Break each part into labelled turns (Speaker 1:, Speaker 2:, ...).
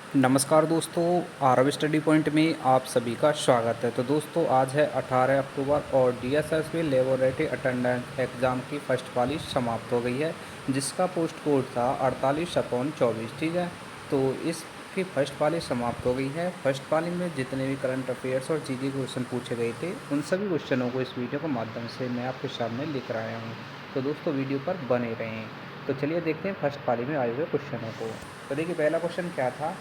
Speaker 1: नमस्कार दोस्तों, Aarav study point में आप सभी का स्वागत है। तो दोस्तों आज है 18 अक्टूबर और डीएसएसबी लेबोरेटरी अटेंडेंस एग्ज़ाम की फर्स्ट पाली समाप्त हो गई है, जिसका पोस्ट कोड था 48/24। ठीक है, तो इसकी फर्स्ट पाली समाप्त हो गई है। फर्स्ट पाली में जितने भी करंट अफेयर्स और जीके क्वेश्चन पूछे गए थे, उन सभी क्वेश्चनों को इस वीडियो के माध्यम से मैं आपके सामने लिख रहा हूँ। तो दोस्तों वीडियो पर बने रहें। तो चलिए देखते हैं फर्स्ट पाली में आए हुए क्वेश्चनों को। तो देखिए पहला क्वेश्चन क्या था,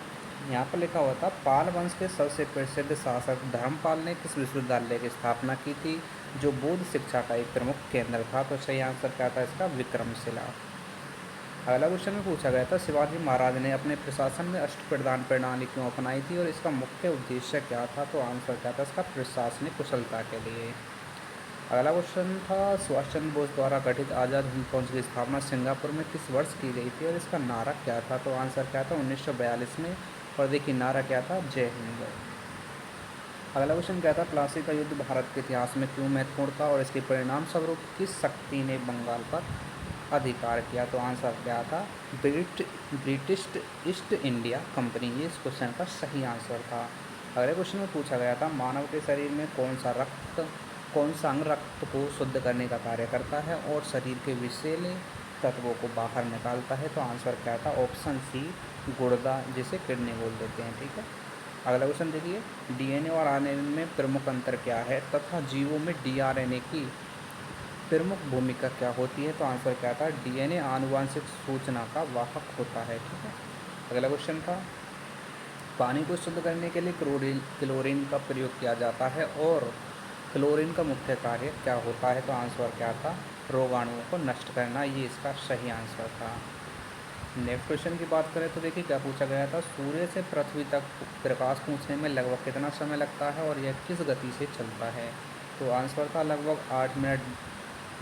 Speaker 1: यहाँ पर लिखा हुआ था पाल वंश के सबसे प्रसिद्ध शासक धर्मपाल ने किस विश्वविद्यालय की स्थापना की थी, जो बौद्ध शिक्षा का एक प्रमुख केंद्र था। तो सही आंसर क्या था इसका, विक्रमशिला। अगला क्वेश्चन में पूछा गया था शिवाजी महाराज ने अपने प्रशासन में अष्टप्रधान प्रणाली क्यों अपनाई थी और इसका मुख्य उद्देश्य क्या था। तो आंसर क्या था इसका, प्रशासनिक कुशलता के लिए। अगला क्वेश्चन था सुभाष चंद्र बोस द्वारा गठित आज़ाद हिंद फौज की स्थापना सिंगापुर में किस वर्ष की गई थी और इसका नारा क्या था। तो आंसर क्या था, 1942 में। और देखिए नारा क्या था, जय हिंद। अगला क्वेश्चन क्या था, प्लासी का युद्ध भारत के इतिहास में क्यों महत्वपूर्ण था और इसके परिणाम स्वरूप किस शक्ति ने बंगाल पर अधिकार किया। तो आंसर क्या था, ब्रिटिश ईस्ट इंडिया कंपनी। ये इस क्वेश्चन का सही आंसर था। अगले क्वेश्चन में पूछा गया था मानव के शरीर में कौन सा अंग रक्त को शुद्ध करने का कार्य करता है और शरीर के विषैले तत्वों को बाहर निकालता है। तो आंसर क्या था, ऑप्शन सी, गुर्दा, जिसे किडनी बोल देते हैं। ठीक है, अगला क्वेश्चन देखिए, डीएनए और आरएनए में प्रमुख अंतर क्या है तथा जीवों में डीआरएनए की प्रमुख भूमिका क्या होती है। तो आंसर क्या था, डीएनए आनुवांशिक सूचना का वाहक होता है। ठीक है, अगला क्वेश्चन था पानी को शुद्ध करने के लिए क्लोरीन का प्रयोग किया जाता है और क्लोरीन का मुख्य कार्य क्या होता है। तो आंसर क्या था, रोगाणुओं को नष्ट करना। ये इसका सही आंसर था। नेक्स्ट क्वेश्चन की बात करें तो देखिए क्या पूछा गया था, सूर्य से पृथ्वी तक प्रकाश पहुँचने में लगभग कितना समय लगता है और यह किस गति से चलता है। तो आंसर था लगभग 8 मिनट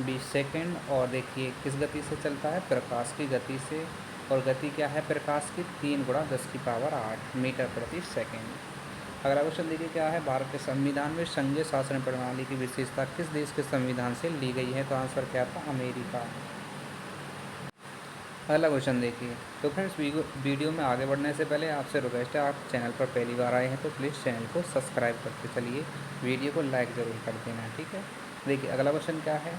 Speaker 1: 20 सेकेंड। और देखिए किस गति से चलता है, प्रकाश की गति से। और गति क्या है प्रकाश की, 3 × 10⁸ मीटर प्रति सेकेंड। अगला क्वेश्चन देखिए क्या है, भारत के संविधान में संघीय शासन प्रणाली की विशेषता किस देश के संविधान से ली गई है। तो आंसर क्या था, अमेरिका। अगला क्वेश्चन देखिए, तो फ्रेंड्स वीडियो में आगे बढ़ने से पहले आपसे रिक्वेस्ट है, आप चैनल पर पहली बार आए हैं तो प्लीज़ चैनल को सब्सक्राइब करके चलिए, वीडियो को लाइक ज़रूर कर देना। ठीक है, देखिए अगला क्वेश्चन क्या है,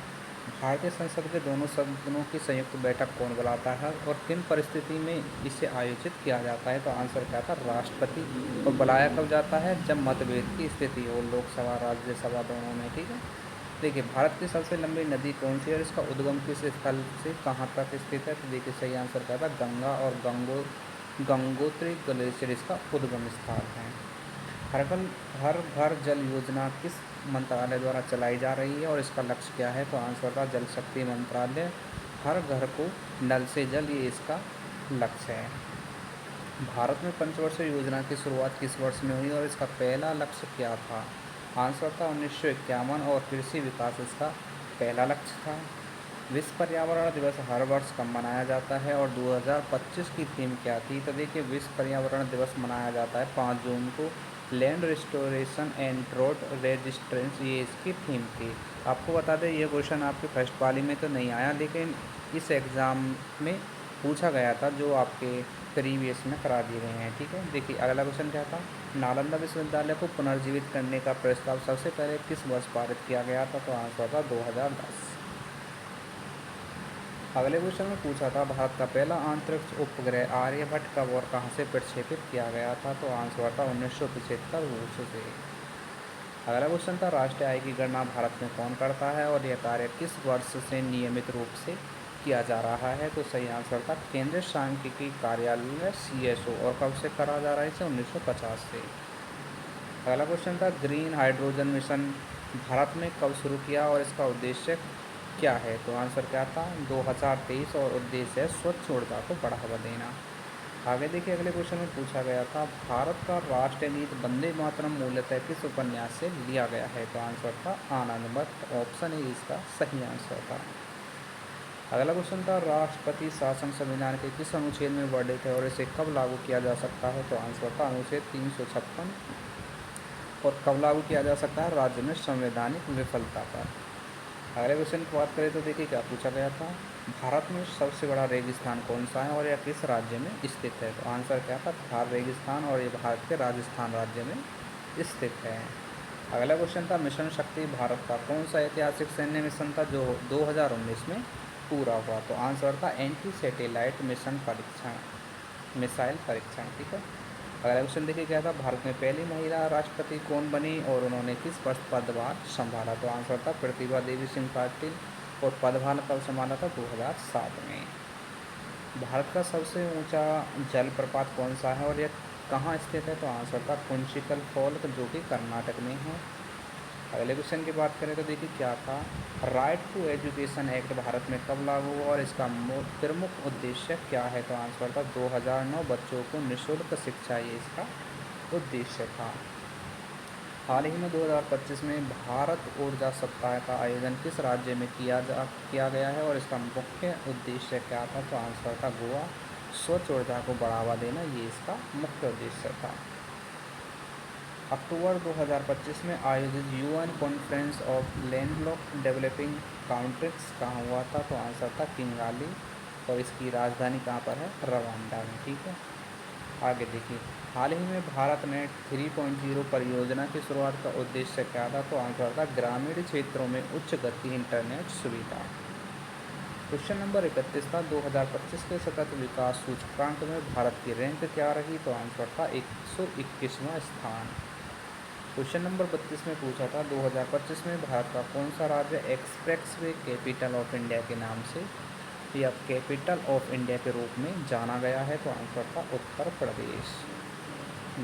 Speaker 1: भारतीय संसद के दोनों सदनों की संयुक्त बैठक कौन बुलाता है और किन परिस्थिति में इसे आयोजित किया जाता है। तो आंसर क्या था, राष्ट्रपति। और बुलाया कब जाता है, जब मतभेद की स्थिति हो, लोकसभा राज्यसभा दोनों में। ठीक है, देखिए भारत की सबसे लंबी नदी कौन सी है और इसका उद्गम किस स्थल से कहाँ तक स्थित है। तो देखिए सही आंसर क्या था, गंगा। और गंगोत्री ग्लेशियर इसका उद्गम स्थल है। हर घर जल योजना किस मंत्रालय द्वारा चलाई जा रही है और इसका लक्ष्य क्या है। तो आंसर था जल शक्ति मंत्रालय। हर घर को नल से जल, ये इसका लक्ष्य है। भारत में पंचवर्षीय योजना की शुरुआत किस वर्ष में हुई और इसका पहला लक्ष्य क्या था। आंसर था 1951 और कृषि विकास इसका पहला लक्ष्य था। विश्व पर्यावरण दिवस हर वर्ष कब मनाया जाता है और 2025 की थीम क्या थी। तो देखिए विश्व पर्यावरण दिवस मनाया जाता है 5 जून को। Land restoration and drought resistance, ये इसकी थीम थी। आपको बता दें ये क्वेश्चन आपके फर्स्ट पाली में तो नहीं आया, लेकिन इस एग्ज़ाम में पूछा गया था, जो आपके प्रीवियस में करा दिए गए हैं। ठीक है, देखिए अगला क्वेश्चन क्या था, नालंदा विश्वविद्यालय को पुनर्जीवित करने का प्रस्ताव सबसे पहले किस वर्ष पारित किया गया था। तो आंसर था 2010। अगले क्वेश्चन में पूछा था भारत का पहला अंतरिक्ष उपग्रह आर्यभट्ट कब और कहाँ से प्रक्षेपित किया गया था। तो आंसर था 1975 रूस से। अगला क्वेश्चन था राष्ट्रीय आय की गणना भारत में कौन करता है और यह कार्य किस वर्ष से नियमित रूप से किया जा रहा है। तो सही आंसर था केंद्रीय सांख्यिकी कार्यालय CSO। और कब से करा जा रहा है इसे, 1950 से। अगला क्वेश्चन था ग्रीन हाइड्रोजन मिशन भारत में कब शुरू किया और इसका उद्देश्य क्या है। तो आंसर क्या था, 2023 और उद्देश्य है स्वच्छ ऊर्जा को बढ़ावा देना। आगे देखिए अगले क्वेश्चन में पूछा गया था भारत का राष्ट्रीय गीत वंदे मातरम मूलतः किस उपन्यास से लिया गया है। तो आंसर था आनंदमठ। ऑप्शन ए इसका सही आंसर था। अगला क्वेश्चन था राष्ट्रपति शासन संविधान के किस अनुच्छेद में वर्णित है और इसे कब लागू किया जा सकता है। तो आंसर था अनुच्छेद 356। और कब लागू किया जा सकता है, राज्य में संवैधानिक विफलता पर। अगले क्वेश्चन की बात करें तो देखिए क्या पूछा गया था, भारत में सबसे बड़ा रेगिस्तान कौन सा है और यह किस राज्य में स्थित है। तो आंसर क्या था, थार रेगिस्तान, और ये भारत के राजस्थान राज्य में स्थित है। अगला क्वेश्चन था, मिशन शक्ति भारत का कौन सा ऐतिहासिक सैन्य मिशन था जो 2019 में पूरा हुआ। तो आंसर था एंटी सैटेलाइट मिशन परीक्षण, मिसाइल परीक्षण। ठीक है। अगला क्वेश्चन देखिए क्या था, भारत में पहली महिला राष्ट्रपति कौन बनी और उन्होंने किस पदभार संभाला। तो आंसर था प्रतिभा देवी सिंह पाटिल, और पदभार कब संभाला था, 2007 में। भारत का सबसे ऊंचा जलप्रपात कौन सा है और यह कहाँ स्थित है। तो आंसर था कुंचिकल फॉल, जो कि कर्नाटक में है। अगले क्वेश्चन की बात करें तो देखिए क्या था, right to education act Bharat में कब लागू हुआ और इसका प्रमुख उद्देश्य क्या है। तो आंसर था 2009, बच्चों को निःशुल्क शिक्षा, ये इसका उद्देश्य था। हाल ही में 2025 में भारत ऊर्जा सप्ताह का आयोजन किस राज्य में किया गया है और इसका मुख्य उद्देश्य क्या था। तो आंसर था गोवा, स्वच्छ ऊर्जा को बढ़ावा देना, ये इसका मुख्य उद्देश्य था। अक्टूबर 2025 में आयोजित UN conference of landlocked developing countries कहाँ हुआ था। तो आंसर था किंगाली, और इसकी राजधानी कहाँ पर है, रवांडा में। ठीक है। आगे देखिए, हाल ही में भारत नेट 3.0 परियोजना की शुरुआत का उद्देश्य क्या था। तो आंसर था ग्रामीण क्षेत्रों में उच्च गति इंटरनेट सुविधा। क्वेश्चन नंबर 31 था, 2025 के सतत विकास सूचकांक में भारत की रैंक क्या रही। तो आंसर था 121वां स्थान। क्वेश्चन नंबर 32 में पूछा था, 2025 में भारत का कौन सा राज्य एक्सप्रेसवे कैपिटल ऑफ इंडिया के नाम से या कैपिटल ऑफ इंडिया के रूप में जाना गया है। तो आंसर था उत्तर प्रदेश।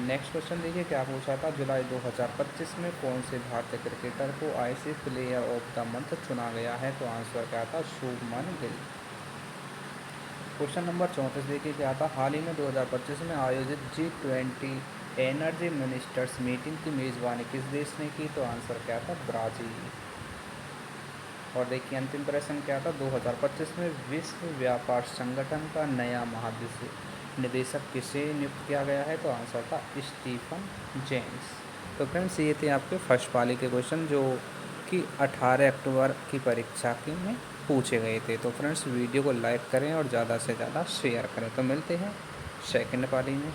Speaker 1: नेक्स्ट क्वेश्चन देखिए क्या पूछा था, जुलाई 2025 में कौन से भारतीय क्रिकेटर को ICC player of the month चुना गया है। तो आंसर क्या था, शुभमन गिल। क्वेश्चन नंबर 34 देखिए क्या था, हाल ही में 2025 में आयोजित G20 एनर्जी मिनिस्टर्स मीटिंग की मेज़बानी किस देश ने की। तो आंसर क्या था, ब्राज़ील। और देखिए अंतिम प्रश्न क्या था, 2025 में विश्व व्यापार संगठन का नया निदेशक किसे नियुक्त किया गया है। तो आंसर था स्टीफन जेम्स। तो फ्रेंड्स ये थे आपके फर्स्ट पाली के क्वेश्चन जो कि 18 अक्टूबर की परीक्षा के में पूछे गए थे। तो फ्रेंड्स वीडियो को लाइक करें और ज़्यादा से ज़्यादा शेयर करें। तो मिलते हैं सेकंड पाली में।